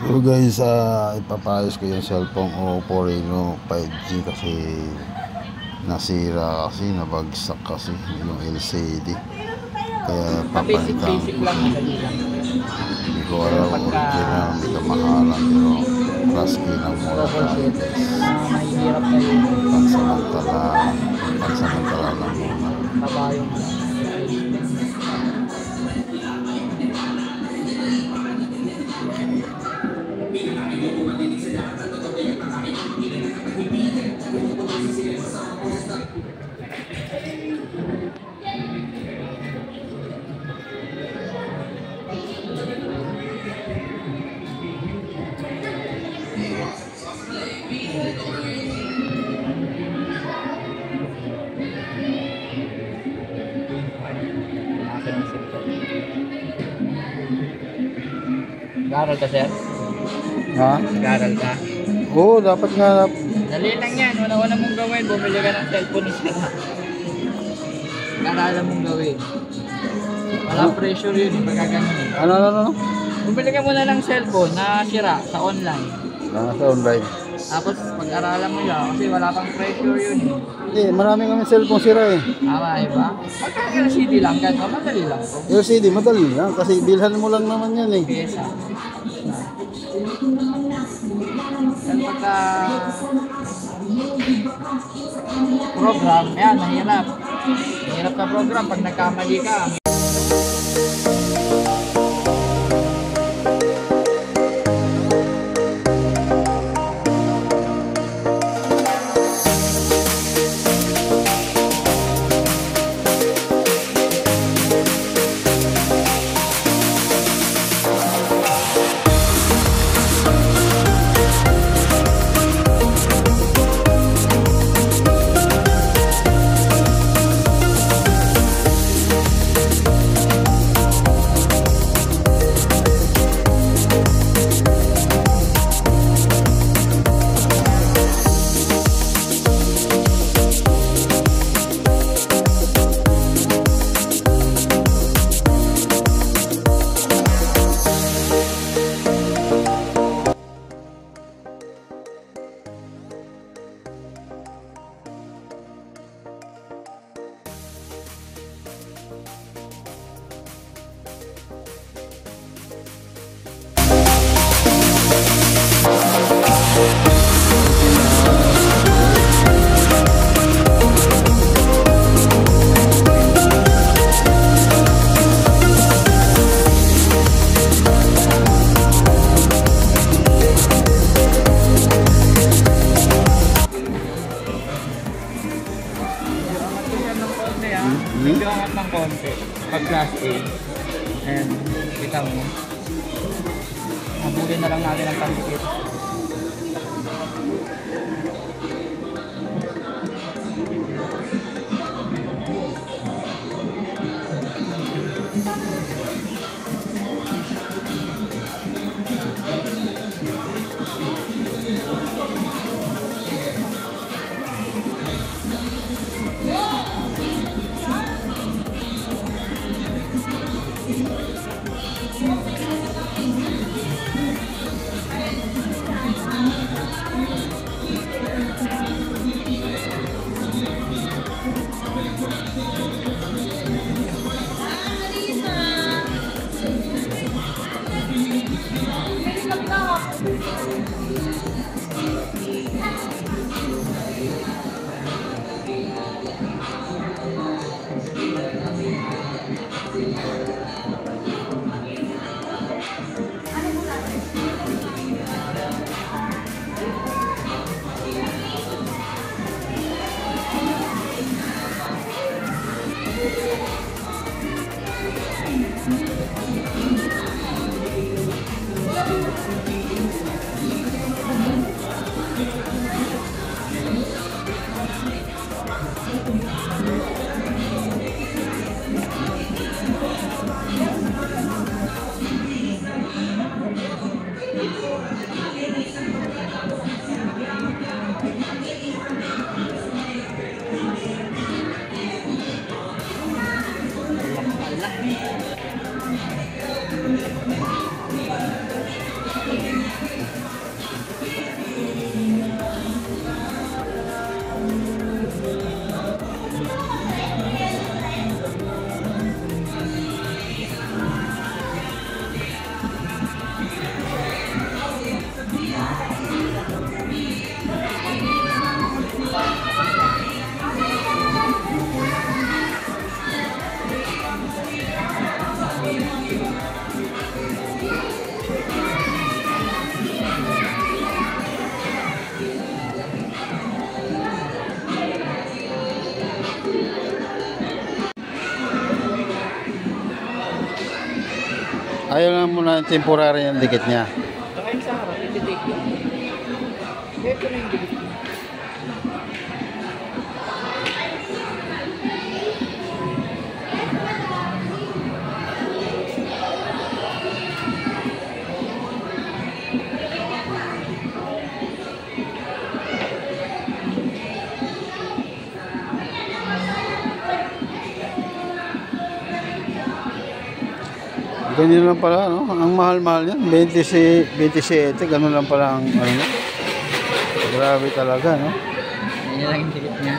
So guys, ipapayos ko yung cellphone Oppo Reno 5G kasi nasira, kasi nabagsak kasi yung LCD, kaya papalitan Basic lang, madali lang. hindi ko alam original, may kamahalan, pero class A lang muna tayo guys. Mahihirap na yun. Pansamantala lang muna. Mabayong lang. Nag-aaral ka, sir? Ha? Nag-aaral ka? Oo, dapat nga. Dali lang yan. Wala mong gawin. Bumili ka ng cellphone ni sir. Nag-aaral mong gawin. Wala pressure yun. Pagka ganun eh. Ano? Bumili ka muna ng cellphone na sira sa online. Sa online. Tapos pag-aralan mo yan kasi wala kang pressure yun eh. Hindi, marami kami cellphone sira eh. Tama, iba? Pagka LCD lang, ganito, madali lang po. LCD, madali lang kasi bilhan mo lang naman yan eh. Pesa. Kasi pagka program, yan, mahirap. Mahirap na program pag nagkamali ka. Medyo angat ng konti pag class A, and kita mo habulin na lang natin ang pandikit. Ayaw lang muna temporary yung dikit niya. Saka yung sa harap, i-take yun. Ito na yung dikit niya. Ganyan lang pala, no? Ang mahal-mahal yan. 27, ganun lang pala ang ano. Grabe talaga, no? Yan lang yung dikit niya.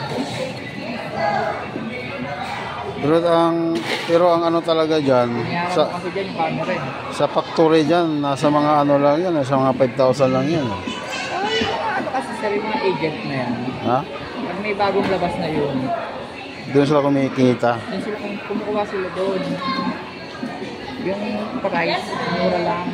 Pero ang ano talaga diyan Nangyari kasi dyan yung camera eh. sa factory diyan, nasa mga ano lang yan, nasa mga 5,000 lang yan. Ay, ano kasi sir, yung mga agent na yan. Ha? Pag may bagong labas na yun, Doon sila kumikita. yun sila kumukuha sila doon. Yung price, mura lang.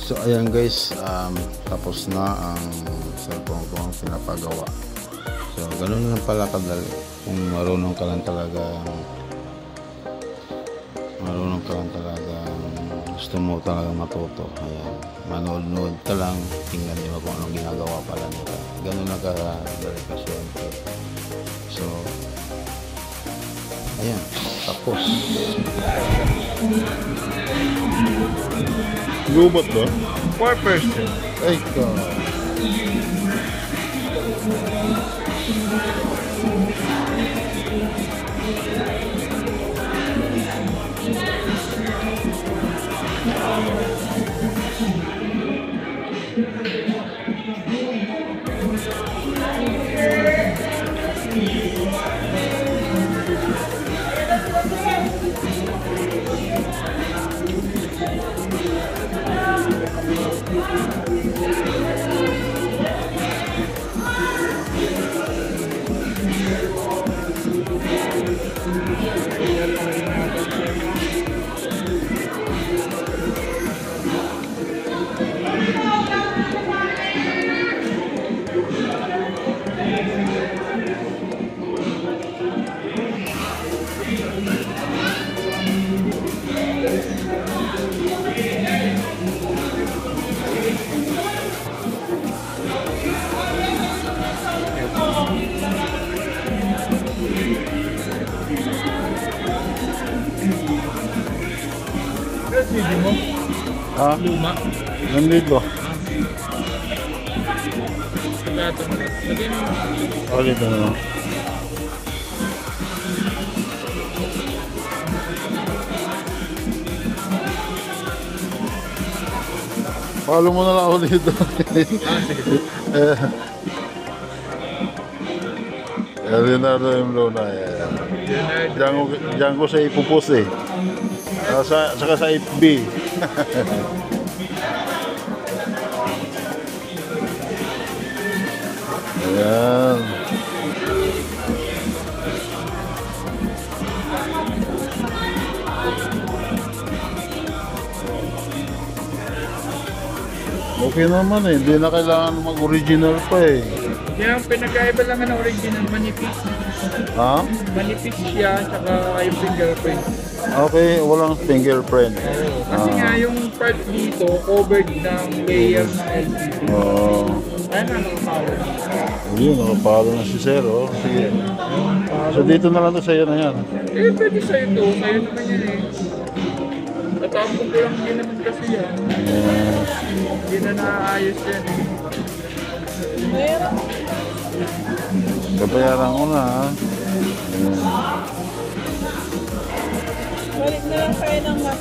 So ayan guys, tapos na ang cellphone ko ang pinapagawa. So ganun lang pala kadali kung marunong ka lang talaga gusto mo talaga matuto. Ayan, manood-nood ka lang, tingnan mo kung anong ginagawa pala nila. Ganun lang kadali kasyempre. So ayan, tapos. Robot ba? 4%. Ay ko. Bili mo? Ha? Luma? Nandito. Pagkatong. Sabihin mo. Oh, dito na lang. Follow mo na lang ako dito. Leonardo M. Luna. Diyan ko sa ipupus eh. Saka sa FB. Ayan. Okay naman eh, hindi na kailangan mag-original pa eh. Yung pinagkaiba lang ng original, manipis. Ha? Manipis siya, tsaka yung fingerprint. Okay, walang fingerprint. Kasi nga yung part dito, covered ng layer ng LCD. Oo. Kaya nga nakapalo. Yun, nakapalo na si Sir, oh. Sige. So dito na lang to sa'yo na yan. Eh, pwede sa'yo to. Sa'yo naman yan eh. Tatapon ko lang din naman kasi yan. Yes. Hindi na naaayos yan eh. Babayaran ko na, ha. Balik na lang kayo ng mas.